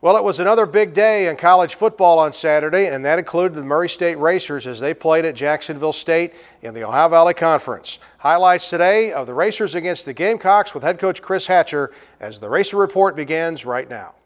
Well, it was another big day in college football on Saturday, and that included the Murray State Racers as they played at Jacksonville State in the Ohio Valley Conference. Highlights today of the Racers against the Gamecocks with head coach Chris Hatcher as the Racer Report begins right now.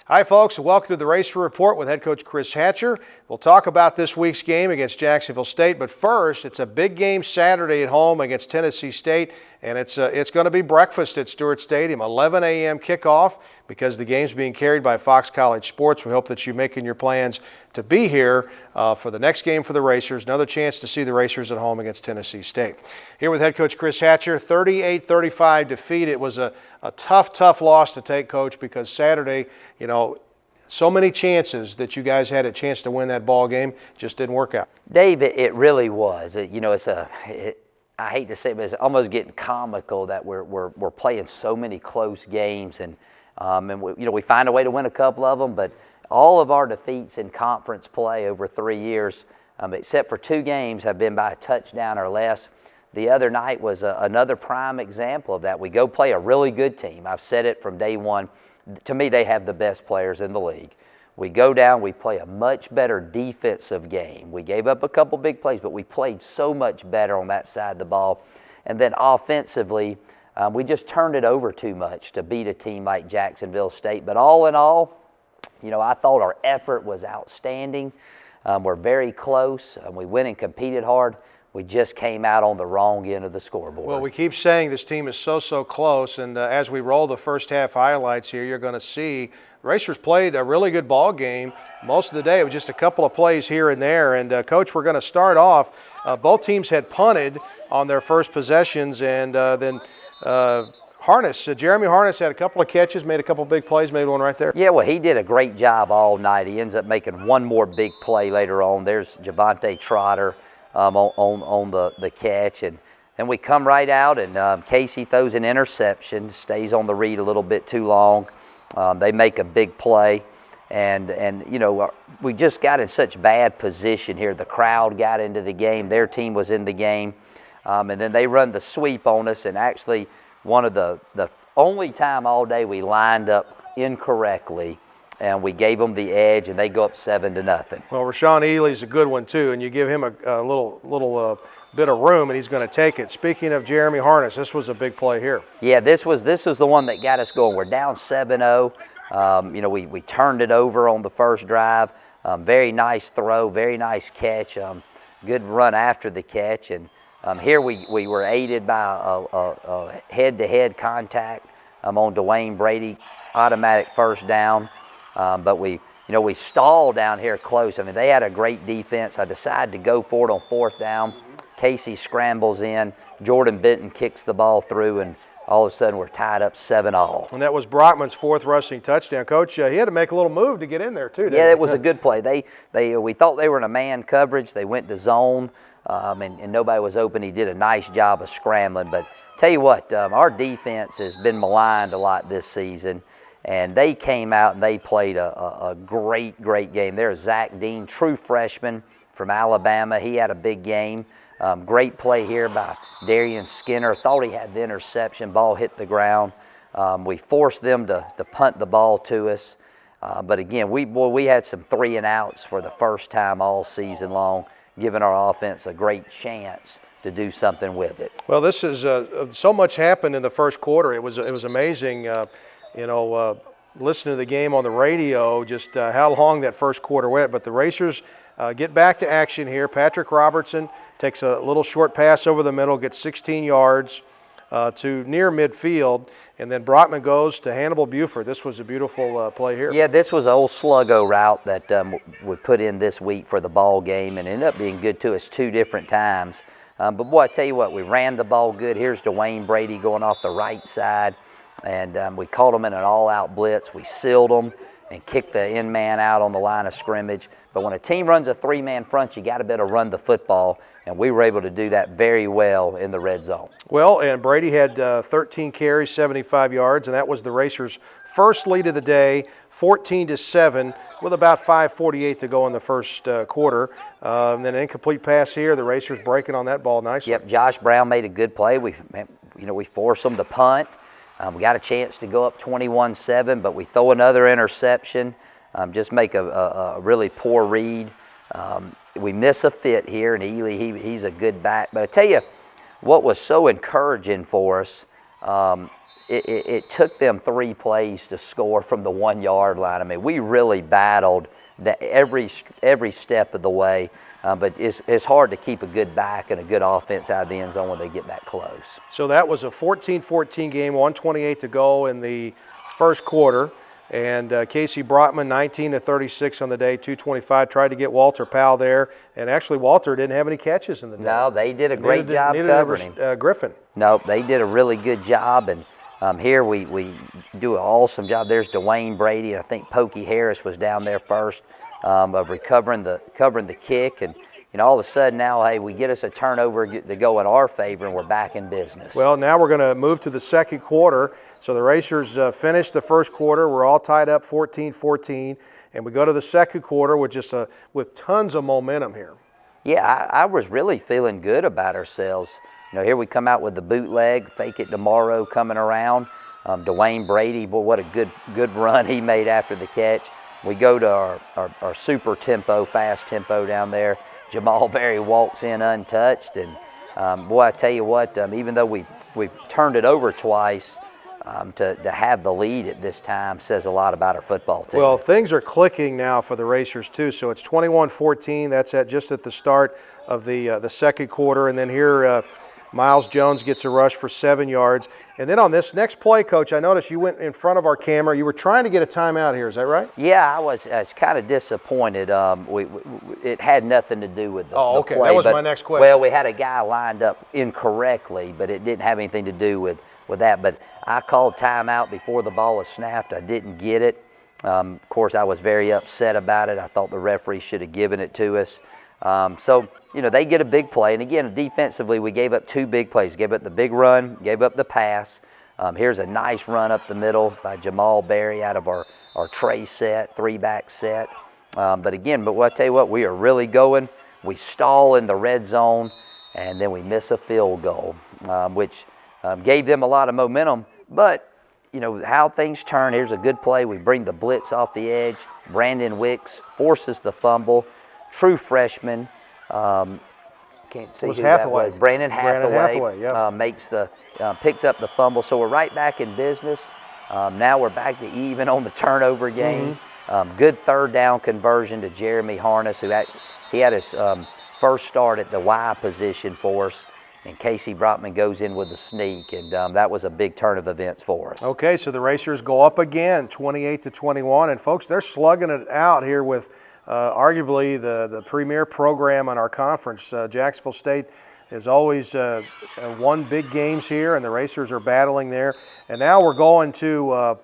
Hi folks, and welcome to the Racer Report with head coach Chris Hatcher. We'll talk about this week's game against Jacksonville State, but first, it's a big game Saturday at home against Tennessee State, and it's going to be breakfast at Stewart Stadium, 11 a.m. kickoff, because the game's being carried by Fox College Sports. We hope that you're making your plans to be here for the next game for the Racers, another chance to see the Racers at home against Tennessee State. Here with head coach Chris Hatcher, 38-35 defeat. It was a tough loss to take, Coach, because Saturday, so many chances that you guys had a chance to win that ball game, just didn't work out. Dave, it really was. I hate to say it, but it's almost getting comical that we're playing so many close games, and we find a way to win a couple of them, but all of our defeats in conference play over 3 years, except for 2 games, have been by a touchdown or less. The other night was another prime example of that. We go play a really good team. I've said it from day one. To me, they have the best players in the league. We go down, we play a much better defensive game. We gave up a couple big plays, but we played so much better on that side of the ball. And then offensively, we just turned it over too much to beat a team like Jacksonville State. But all in all, I thought our effort was outstanding. We're very close. We went and competed hard. We just came out on the wrong end of the scoreboard. Well, we keep saying this team is so close, and as we roll the first half highlights here, you're going to see the Racers played a really good ball game most of the day. It was just a couple of plays here and there. And, Coach, we're going to start off. Both teams had punted on their first possessions, and then Jeremy Harness had a couple of catches, made a couple of big plays, made one right there. Yeah, well, he did a great job all night. He ends up making one more big play later on. There's Javante Trotter on the catch, and then we come right out, and Casey throws an interception, stays on the read a little bit too long. They make a big play, and we just got in such bad position here. The crowd got into the game. Their team was in the game, and then they run the sweep on us, and actually one of the only time all day we lined up incorrectly, and we gave them the edge, and they go up 7-0. Well, Rashawn Ely's a good one too, and you give him a little bit of room, and he's going to take it. Speaking of Jeremy Harness, this was a big play here. Yeah, this was the one that got us going. We're down 7-0. We turned it over on the first drive. Very nice throw, very nice catch. Good run after the catch, and here we were aided by a head-to-head contact on Dwayne Brady, automatic first down. But we stalled down here close. I mean, they had a great defense. I decided to go for it on fourth down. Casey scrambles in. Jordan Benton kicks the ball through, and all of a sudden we're tied up 7-all. And that was Brockman's 4th rushing touchdown. Coach, he had to make a little move to get in there too. Yeah, it was a good play. We thought they were in a man coverage. They went to zone, and nobody was open. He did a nice job of scrambling. But tell you what, our defense has been maligned a lot this season. And they came out and they played a great game. There's Zach Dean, true freshman from Alabama. He had a big game. Great play here by Darian Skinner. Thought he had the interception. Ball hit the ground. We forced them to punt the ball to us. But again, we had some 3-and-outs for the first time all season long, giving our offense a great chance to do something with it. Well, this is so much happened in the first quarter. It was amazing. Listening to the game on the radio, just how long that first quarter went. But the Racers get back to action here. Patrick Robertson takes a little short pass over the middle, gets 16 yards to near midfield, and then Brockman goes to Hannibal Buford. This was a beautiful play here. Yeah, this was an old sluggo route that we put in this week for the ball game, and ended up being good to us 2 different times. But boy, I tell you what, we ran the ball good. Here's Dwayne Brady going off the right side. And we caught them in an all-out blitz. We sealed them, and kick the end man out on the line of scrimmage. But when a team runs a three-man front, you got to be able to run the football, and we were able to do that very well in the red zone. Well, and Brady had 13 carries, 75 yards, and that was the Racers' first lead of the day, 14-7, with about 5:48 to go in the first quarter. And then an incomplete pass here. The Racers breaking on that ball nicely. Yep, Josh Brown made a good play. We forced them to punt. We got a chance to go up 21-7, but we throw another interception. Just make a really poor read. We miss a fit here, and Ely, he's a good back. But I tell you, what was so encouraging for us, it took them 3 plays to score from the 1-yard line. I mean, we really battled every step of the way. But it's hard to keep a good back and a good offense out of the end zone when they get that close. So that was a 14-14 game, 1:28 to go in the first quarter. And Casey Brotman, 19-36 on the day, 225. Tried to get Walter Powell there. And actually, Walter didn't have any catches in the day. No, they did a great job covering him. Griffin. No, they did a really good job. And here we do an awesome job. There's Dwayne Brady, and I think Pokey Harris was down there first. Of covering the kick, and all of a sudden now, hey, we get us a turnover to go in our favor, and we're back in business. Well, now we're going to move to the second quarter. So the Racers finished the first quarter. We're all tied up 14-14, and we go to the second quarter with with tons of momentum here. Yeah, I was really feeling good about ourselves. Here we come out with the bootleg, fake it tomorrow coming around. Dwayne Brady, boy, what a good run he made after the catch. We go to our super tempo, fast tempo down there. Jamal Berry walks in untouched, and boy, I tell you what, even though we've turned it over twice, to have the lead at this time says a lot about our football team. Well, things are clicking now for the Racers too. So it's 21-14. That's just at the start of the second quarter, and then here. Miles Jones gets a rush for 7 yards. And then on this next play, Coach, I noticed you went in front of our camera. You were trying to get a timeout here. Is that right? Yeah, I was kind of disappointed. It had nothing to do with the okay. play. That was my next question. Well, we had a guy lined up incorrectly, but it didn't have anything to do with that. But I called timeout before the ball was snapped. I didn't get it. Of course, I was very upset about it. I thought the referee should have given it to us. So, they get a big play. And again, defensively, we gave up 2 big plays. Gave up the big run, gave up the pass. Here's a nice run up the middle by Jamal Berry out of our tray set, 3-back set. But I tell you what, we are really going. We stall in the red zone, and then we miss a field goal, which gave them a lot of momentum. But, how things turn, here's a good play. We bring the blitz off the edge. Brandon Wicks forces the fumble. True freshman. Can't see who Hathaway. that was. Brandon Hathaway, yeah. picks up the fumble. So we're right back in business. Now we're back to even on the turnover game. Good third down conversion to Jeremy Harness, he had his first start at the Y position for us. And Casey Brotman goes in with a sneak, and that was a big turn of events for us. Okay, so the Racers go up again, 28-21. And, folks, they're slugging it out here with arguably the premier program in our conference. Jacksonville State has always won big games here, and the Racers are battling there. And now we're going to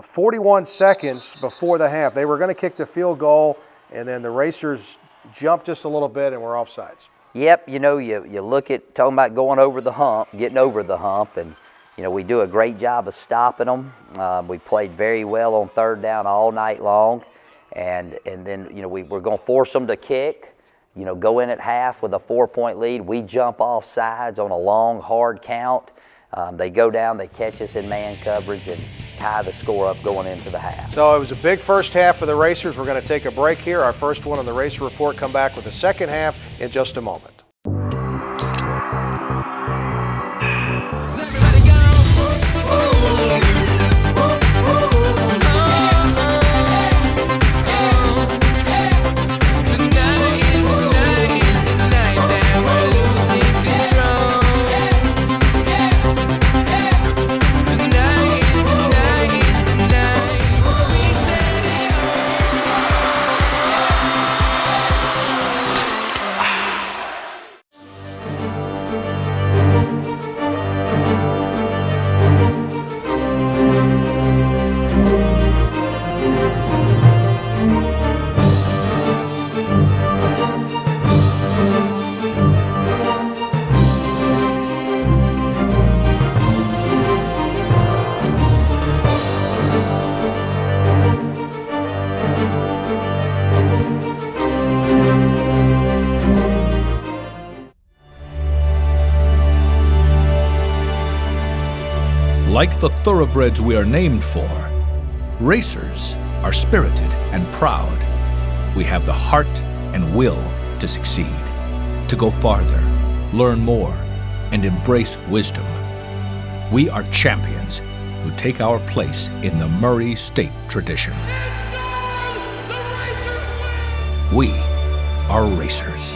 41 seconds before the half. They were going to kick the field goal, and then the Racers jumped just a little bit, and we're offsides. Yep, you look at talking about going over the hump, getting over the hump, and we do a great job of stopping them. We played very well on third down all night long. And then, we're going to force them to kick, go in at half with a 4-point lead. We jump off sides on a long, hard count. They go down, they catch us in man coverage and tie the score up going into the half. So it was a big first half for the Racers. We're going to take a break here. Our first one on the Racer Report. Come back with the second half in just a moment. Like the thoroughbreds we are named for, racers are spirited and proud. We have the heart and will to succeed, to go farther, learn more, and embrace wisdom. We are champions who take our place in the Murray State tradition. We are racers.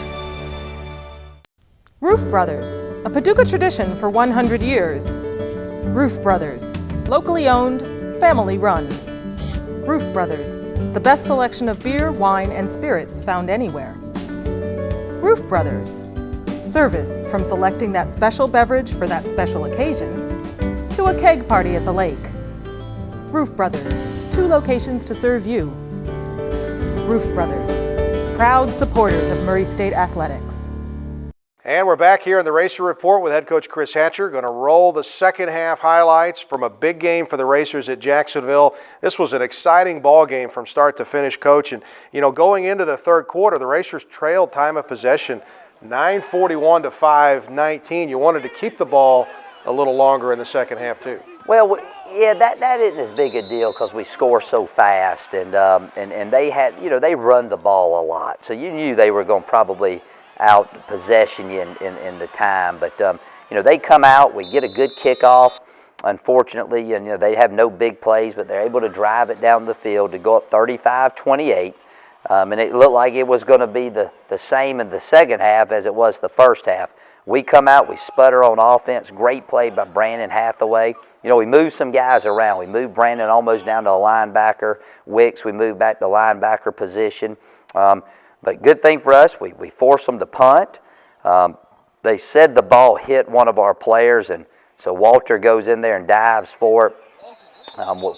Roof Brothers, a Paducah tradition for 100 years. Roof Brothers, locally owned, family run. Roof Brothers, the best selection of beer, wine, and spirits found anywhere. Roof Brothers, service from selecting that special beverage for that special occasion to a keg party at the lake. Roof Brothers, 2 locations to serve you. Roof Brothers, proud supporters of Murray State Athletics. And we're back here in the Racer Report with head coach Chris Hatcher. Going to roll the second half highlights from a big game for the Racers at Jacksonville. This was an exciting ball game from start to finish, Coach. And, you know, going into the third quarter, the Racers trailed time of possession 9:41 to 5:19. You wanted to keep the ball a little longer in the second half, too. Well, yeah, that isn't as big a deal because we score so fast, and they had, you know, they run the ball a lot, so you knew they were going to probably out possession you in the time. But you know, they come out, we get a good kickoff. Unfortunately, and you know, they have no big plays, but they're able to drive it down the field to go up 35-28. And it looked like it was going to be the same in the second half as it was the first half. We come out, we sputter on offense. Great play by Brandon Hathaway. You know, we moved some guys around. We moved Brandon almost down to a linebacker. Wicks, we moved back to linebacker position. But good thing for us, we forced them to punt. They said the ball hit one of our players, and so Walter goes in there and dives for it.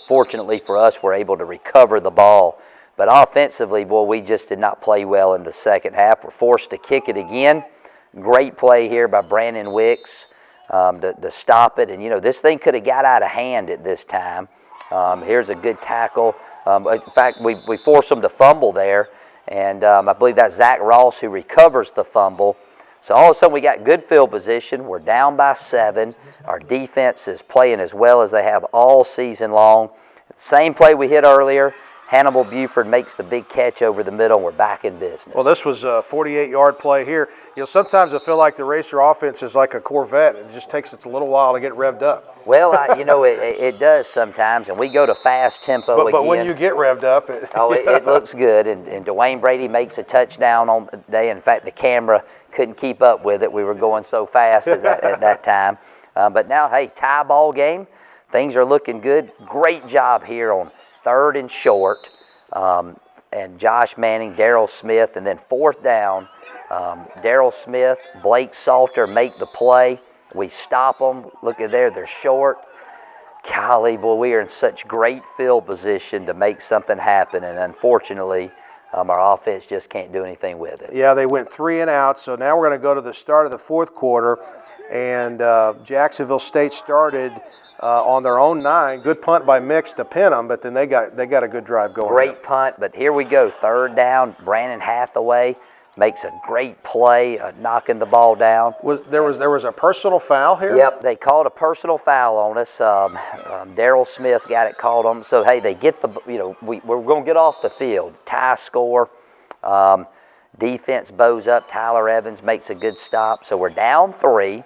Fortunately for us, we're able to recover the ball. But offensively, boy, we just did not play well in the second half. We're forced to kick it again. Great play here by Brandon Wicks to stop it. And, you know, this thing could have got out of hand at this time. Here's a good tackle. In fact, we forced them to fumble there. And I believe that's Zach Ross who recovers the fumble. So all of a sudden we got good field position. We're down by 7. Our defense is playing as well as they have all season long. Same play we hit earlier. Hannibal Buford makes the big catch over the middle, and we're back in business. Well, this was a 48-yard play here. You know, sometimes I feel like the Racer offense is like a Corvette. It just takes us a little while to get revved up. Well, you know, it does sometimes, and we go to fast tempo again. But when you get revved up, it looks good. And Dwayne Brady makes a touchdown on the day. In fact, the camera couldn't keep up with it. We were going so fast at that time. But now, hey, tie ball game. Things are looking good. Great job here on 3rd and short. And Josh Manning, Darryl Smith, and then 4th down. Darryl Smith, Blake Salter make the play. We stop them. Look at there, they're short. Golly, boy, we are in such great field position to make something happen, and unfortunately, our offense just can't do anything with it. Yeah, they went 3 and out, so now we're going to go to the start of the fourth quarter, and Jacksonville State started on their own 9. Good punt by Mix to pin them, but then they got a good drive going. Great punt, but here we go, 3rd down. Brandon Hathaway makes a great play, knocking the ball down. There was a personal foul here? Yep, they called a personal foul on us. Darryl Smith got it called on. So, hey, they get the, you know, we're going to get off the field. Tie score. Defense bows up. Tyler Evans makes a good stop. So we're down 3.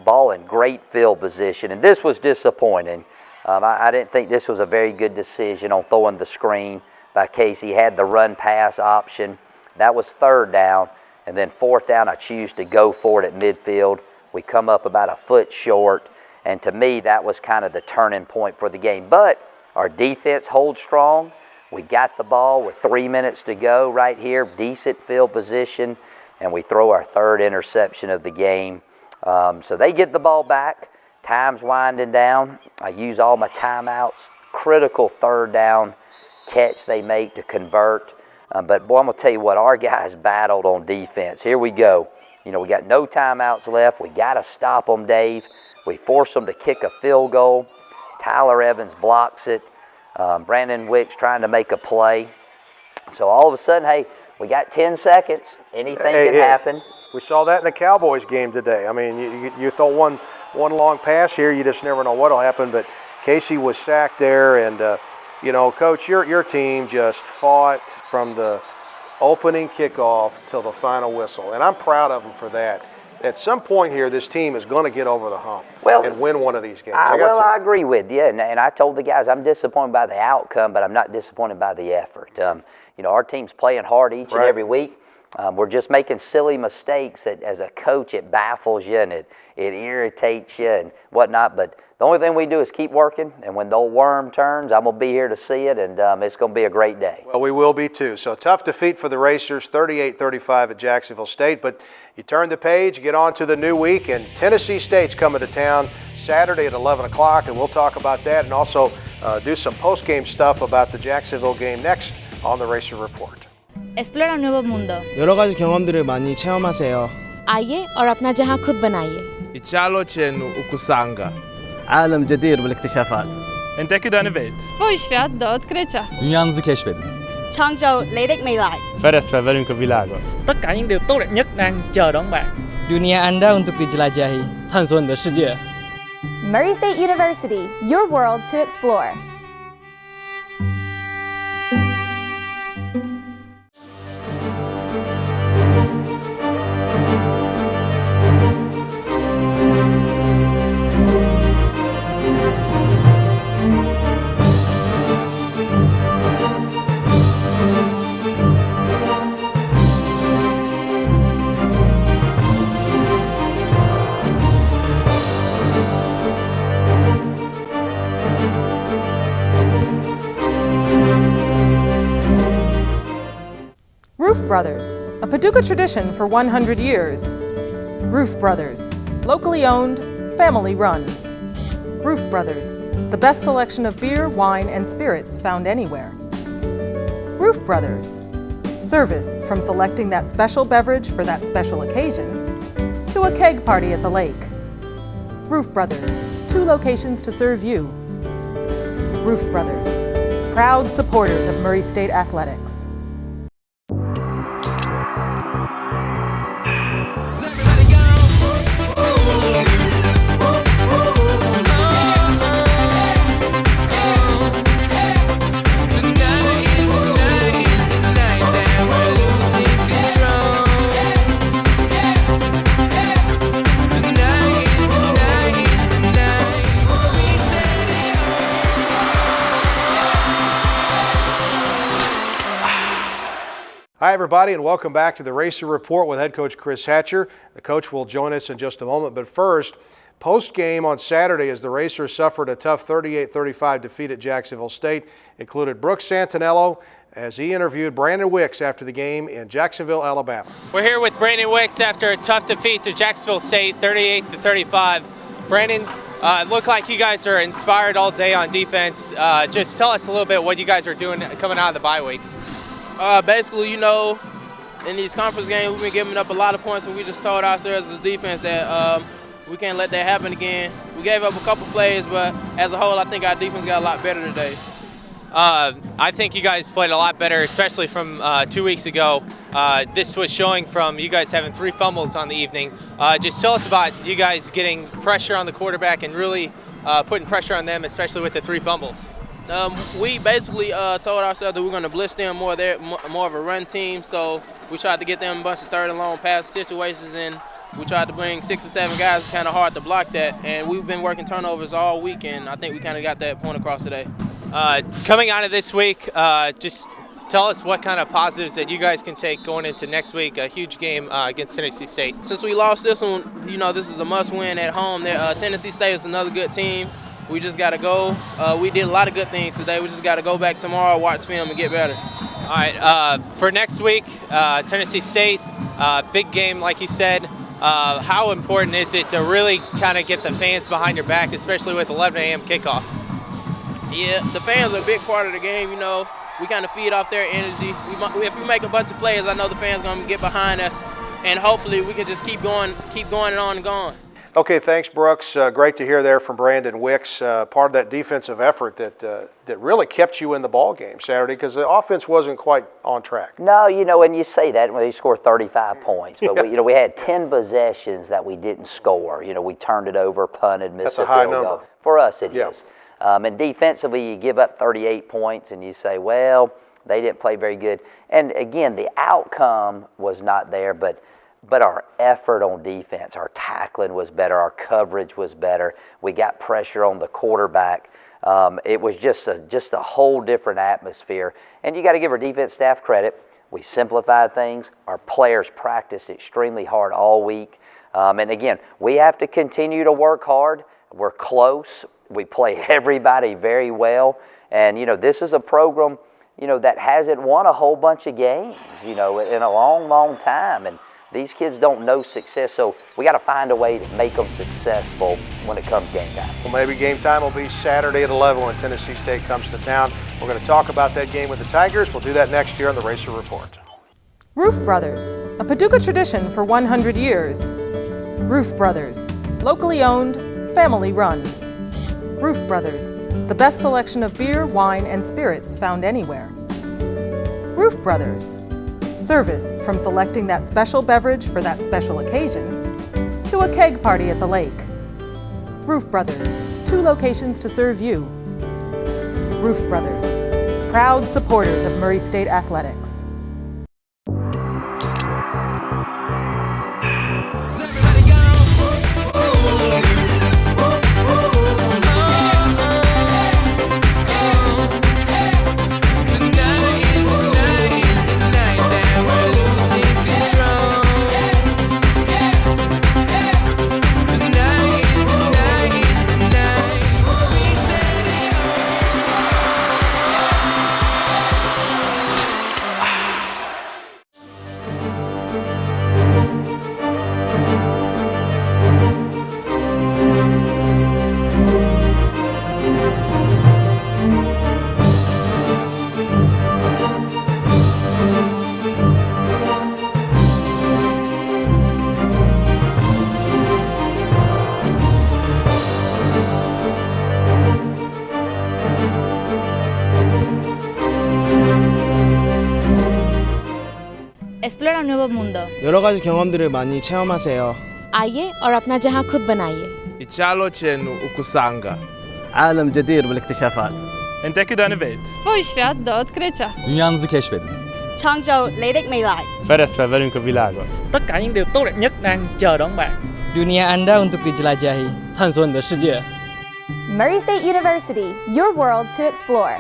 Ball in great field position. And this was disappointing. I didn't think this was a very good decision on throwing the screen by Casey. He had the run-pass option. That was 3rd down, and then 4th down, I choose to go for it at midfield. We come up about a foot short, and to me, that was kind of the turning point for the game. But our defense holds strong. We got the ball with 3 minutes to go right here, decent field position, and we throw our 3rd interception of the game. So they get the ball back. Time's winding down. I use all my timeouts. Critical 3rd down catch they make to convert. But, boy, I'm going to tell you what, our guys battled on defense. Here we go. You know, we got no timeouts left. We got to stop them, Dave. We force them to kick a field goal. Tyler Evans blocks it. Brandon Wicks trying to make a play. So, all of a sudden, hey, we got 10 seconds. Anything can happen. We saw that in the Cowboys game today. I mean, you throw one long pass here, you just never know what will happen. But, Casey was sacked there, and you know, Coach, your team just fought from the opening kickoff till the final whistle, and I'm proud of them for that. At some point here, this team is going to get over the hump and win one of these games. I agree with you, and I told the guys I'm disappointed by the outcome, but I'm not disappointed by the effort. You know, our team's playing hard each and every week. We're just making silly mistakes that, as a coach, it baffles you and it irritates you and whatnot. But the only thing we do is keep working, and when the old worm turns, I'm going to be here to see it, and it's going to be a great day. Well, we will be too. So tough defeat for the Racers, 38-35 at Jacksonville State. But you turn the page, get on to the new week, and Tennessee State's coming to town Saturday at 11 o'clock, and we'll talk about that and also do some post-game stuff about the Jacksonville game next on the Racer Report. Explora un nuevo mundo. 여러 가지 경험들을 많이 체험하세요. आइए और अपना जहां खुद बनाइए. Ichalo chenu ukusanga. عالم جدير بالاكتشافات. Entdecke deine Welt. Tvoj świat do odkrycia. Dünyanızı keşfedin. 創造你的未來. Ferestre velünk a világot. Tất cả những điều tốt đẹp nhất đang chờ đón bạn. Dunia Anda untuk dijelajahi. 探索你的世界。Murray State University, your world to explore. Roof Brothers, a Paducah tradition for 100 years. Roof Brothers, locally owned, family run. Roof Brothers, the best selection of beer, wine, and spirits found anywhere. Roof Brothers, service from selecting that special beverage for that special occasion to a keg party at the lake. Roof Brothers, 2 locations to serve you. Roof Brothers, proud supporters of Murray State Athletics. Hi, everybody, and welcome back to the Racer Report with head coach Chris Hatcher. The coach will join us in just a moment, but first, post-game on Saturday as the Racers suffered a tough 38-35 defeat at Jacksonville State included Brooks Santinello as he interviewed Brandon Wicks after the game in Jacksonville, Alabama. We're here with Brandon Wicks after a tough defeat to Jacksonville State, 38-35. Brandon, it looked like you guys are inspired all day on defense. Just tell us a little bit what you guys are doing coming out of the bye week. Basically, you know, in these conference games, we've been giving up a lot of points, and we just told ourselves as defense that we can't let that happen again. We gave up a couple plays, but as a whole, I think our defense got a lot better today. I think you guys played a lot better, especially from 2 weeks ago. This was showing from you guys having 3 fumbles on the evening. Just tell us about you guys getting pressure on the quarterback and really putting pressure on them, especially with the 3 fumbles. We basically told ourselves that we're going to blitz them more of a run team, so we tried to get them a bunch of 3rd and long pass situations, and we tried to bring 6 or 7 guys. It's kind of hard to block that, and we've been working turnovers all week, and I think we kind of got that point across today. Coming out of this week, just tell us what kind of positives that you guys can take going into next week, a huge game against Tennessee State. Since we lost this one, you know, this is a must-win at home. Tennessee State is another good team. We just got to go. We did a lot of good things today. We just got to go back tomorrow, watch film, and get better. All right. For next week, Tennessee State, big game, like you said. How important is it to really kind of get the fans behind your back, especially with 11 a.m. kickoff? Yeah, the fans are a big part of the game. You know, we kind of feed off their energy. If we make a bunch of plays, I know the fans going to get behind us, and hopefully we can just keep going and on and going. Okay, thanks, Brooks. Great to hear there from Brandon Wicks. Part of that defensive effort that really kept you in the ball game Saturday because the offense wasn't quite on track. No, you know, when you say that, when they scored 35 points, but we had 10 possessions that we didn't score. You know, we turned it over, punted, missed That's a high number. goal. For us, it is. And defensively, you give up 38 points and you say, well, they didn't play very good. And again, the outcome was not there, but our effort on defense, our tackling was better, our coverage was better. We got pressure on the quarterback. It was just a whole different atmosphere. And you got to give our defense staff credit. We simplified things. Our players practiced extremely hard all week. And again, we have to continue to work hard. We're close. We play everybody very well. And, this is a program, that hasn't won a whole bunch of games, in a long, long time. And these kids don't know success, so we got to find a way to make them successful when it comes game time. Well, maybe game time will be Saturday at 11 when Tennessee State comes to town. We're going to talk about that game with the Tigers. We'll do that next year on the Racer Report. Roof Brothers, a Paducah tradition for 100 years. Roof Brothers, locally owned, family run. Roof Brothers, the best selection of beer, wine, and spirits found anywhere. Roof Brothers, service from selecting that special beverage for that special occasion to a keg party at the lake. Roof Brothers, 2 locations to serve you. Roof Brothers, proud supporters of Murray State Athletics. Explora un nuevo mundo. 여러 가지 경험들을 많이 체험하세요. आइए और अपना जहां खुद बनाइए. Icalo cenu ukusanga. عالم جدير بالاكتشافات. Entdecke deine Welt. Twój świat do odkrycia. Dünyanızı keşfedin. 創造你的未來. Ferestre velünk a világot. Tất cả những điều tốt đẹp nhất đang chờ đón bạn. Dunia Anda untuk dijelajahi. 探索你的世界。 Murray State University, your world to explore.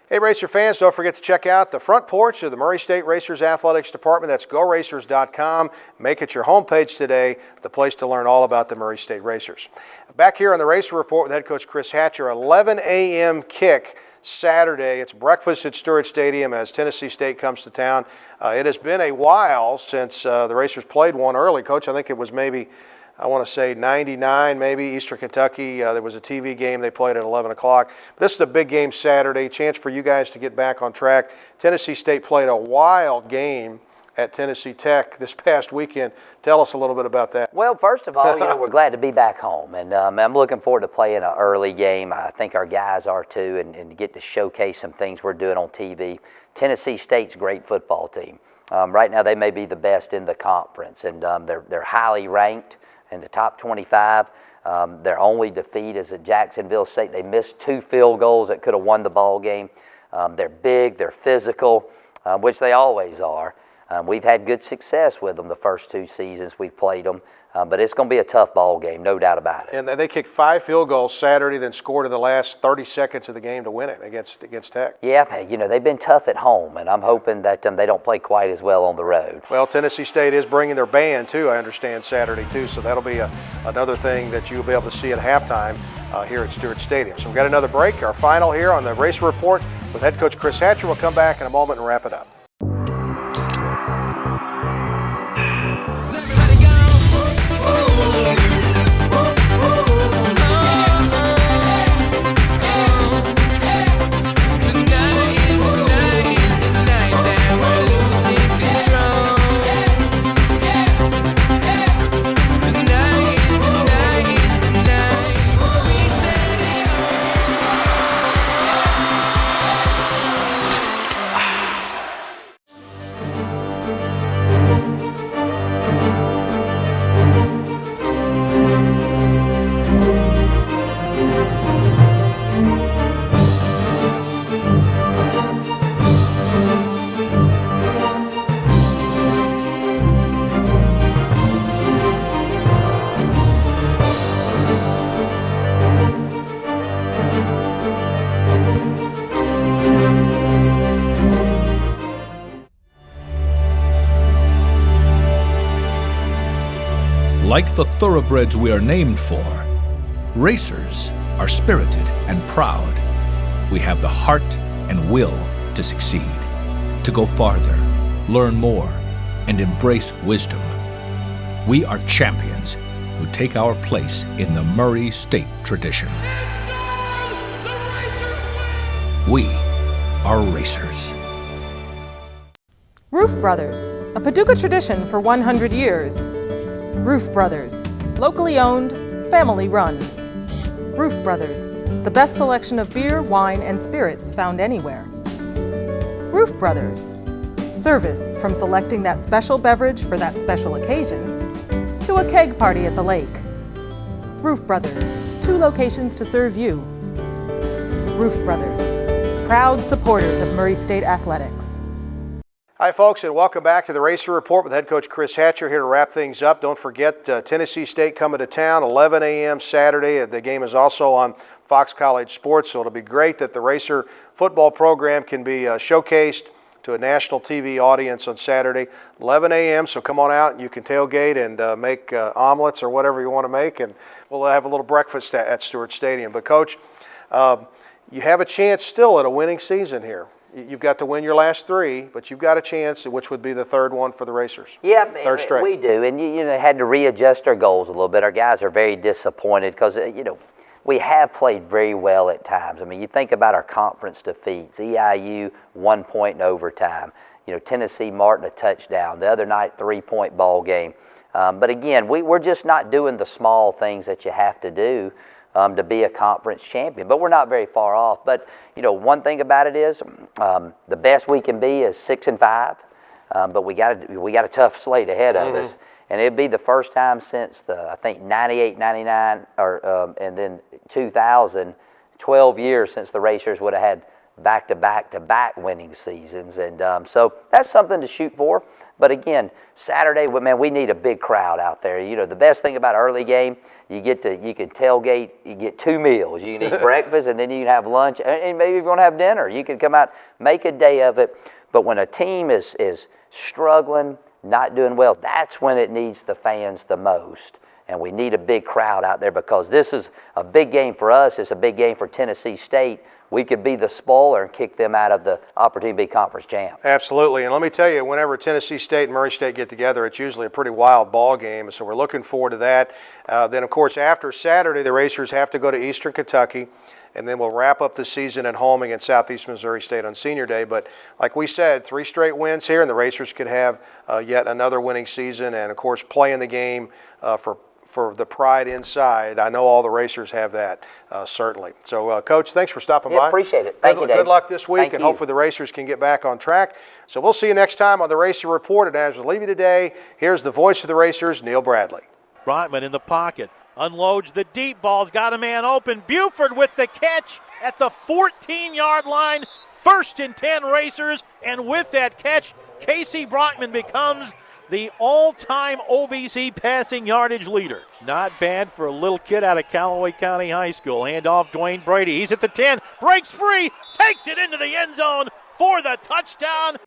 Hey Racer fans, don't forget to check out the front porch of the Murray State Racers Athletics Department. That's goracers.com. Make it your homepage today, the place to learn all about the Murray State Racers. Back here on the Racer Report with head coach Chris Hatcher, 11 a.m. kick Saturday. It's breakfast at Stewart Stadium as Tennessee State comes to town. It has been a while since the Racers played one early. Coach, I think it was maybe, I want to say 99, maybe, Eastern Kentucky. There was a TV game they played at 11 o'clock. This is a big game Saturday, chance for you guys to get back on track. Tennessee State played a wild game at Tennessee Tech this past weekend. Tell us a little bit about that. Well, first of all, we're glad to be back home, and I'm looking forward to playing an early game. I think our guys are too, and get to showcase some things we're doing on TV. Tennessee State's a great football team. Right now, they may be the best in the conference, and they're highly ranked in the top 25. Their only defeat is at Jacksonville St. They missed 2 field goals that could have won the ball game. They're big, they're physical, which they always are. We've had good success with them the first 2 seasons we've played them, but it's going to be a tough ball game, no doubt about it. And they kicked 5 field goals Saturday, then scored in the last 30 seconds of the game to win it against Tech. Yeah, they've been tough at home, and I'm hoping that they don't play quite as well on the road. Well, Tennessee State is bringing their band, too, I understand, Saturday, too, so that'll be another thing that you'll be able to see at halftime here at Stewart Stadium. So we've got another break, our final here on the Racer Report with head coach Chris Hatcher. We'll come back in a moment and wrap it up. Like the thoroughbreds we are named for, racers are spirited and proud. We have the heart and will to succeed, to go farther, learn more, and embrace wisdom. We are champions who take our place in the Murray State tradition. We are racers. Roof Brothers, a Paducah tradition for 100 years. Roof Brothers, locally owned, family run. Roof Brothers, the best selection of beer, wine, and spirits found anywhere. Roof Brothers, service from selecting that special beverage for that special occasion to a keg party at the lake. Roof Brothers, 2 locations to serve you. Roof Brothers, proud supporters of Murray State Athletics. Hi, folks, and welcome back to the Racer Report with head coach Chris Hatcher here to wrap things up. Don't forget Tennessee State coming to town, 11 a.m. Saturday. The game is also on Fox College Sports, so it'll be great that the Racer football program can be showcased to a national TV audience on Saturday, 11 a.m. So come on out and you can tailgate and make omelets or whatever you want to make, and we'll have a little breakfast at Stewart Stadium. But, Coach, you have a chance still at a winning season here. You've got to win your last 3, but you've got a chance, which would be the 3rd one for the Racers. Yeah, third straight. We do, and had to readjust our goals a little bit. Our guys are very disappointed because we have played very well at times. I mean, you think about our conference defeats: EIU 1 point in overtime. Tennessee Martin a touchdown. The other night 3-point ball game. But again, we're just not doing the small things that you have to do to be a conference champion. But we're not very far off. But one thing about it is the best we can be is 6-5. But we got a tough slate ahead of us. And it'd be the first time since I think 98, 99, and then 2000, 12 years since the Racers would have had back-to-back winning seasons. And so that's something to shoot for. But again, Saturday, man, we need a big crowd out there. The best thing about early game, you can tailgate, you get 2 meals. You can eat breakfast, and then you can have lunch, and maybe if you want to have dinner, you can come out, make a day of it. But when a team is struggling, not doing well, that's when it needs the fans the most. And we need a big crowd out there because this is a big game for us. It's a big game for Tennessee State. We could be the spoiler and kick them out of the opportunity to be conference champs. Absolutely. And let me tell you, whenever Tennessee State and Murray State get together, it's usually a pretty wild ball game. So we're looking forward to that. Then, of course, after Saturday, the Racers have to go to Eastern Kentucky. And then we'll wrap up the season at home against Southeast Missouri State on Senior Day. But like we said, 3 straight wins here, and the Racers could have yet another winning season. And, of course, playing the game for the pride inside. I know all the Racers have that, certainly. So, Coach, thanks for stopping by. Appreciate it. Thank you, Dave. Good luck this week, Thank and you. hopefully the Racers can get back on track. So we'll see you next time on the Racer Report. And as we leave you today, here's the voice of the Racers, Neil Bradley. Brotman in the pocket. Unloads the deep ball's got a man open. Buford with the catch at the 14-yard line. 1st and 10 Racers. And with that catch, Casey Brockman becomes the all-time OVC passing yardage leader. Not bad for a little kid out of Callaway County High School. Handoff Dwayne Brady. He's at the 10. Breaks free. Takes it into the end zone for the touchdown.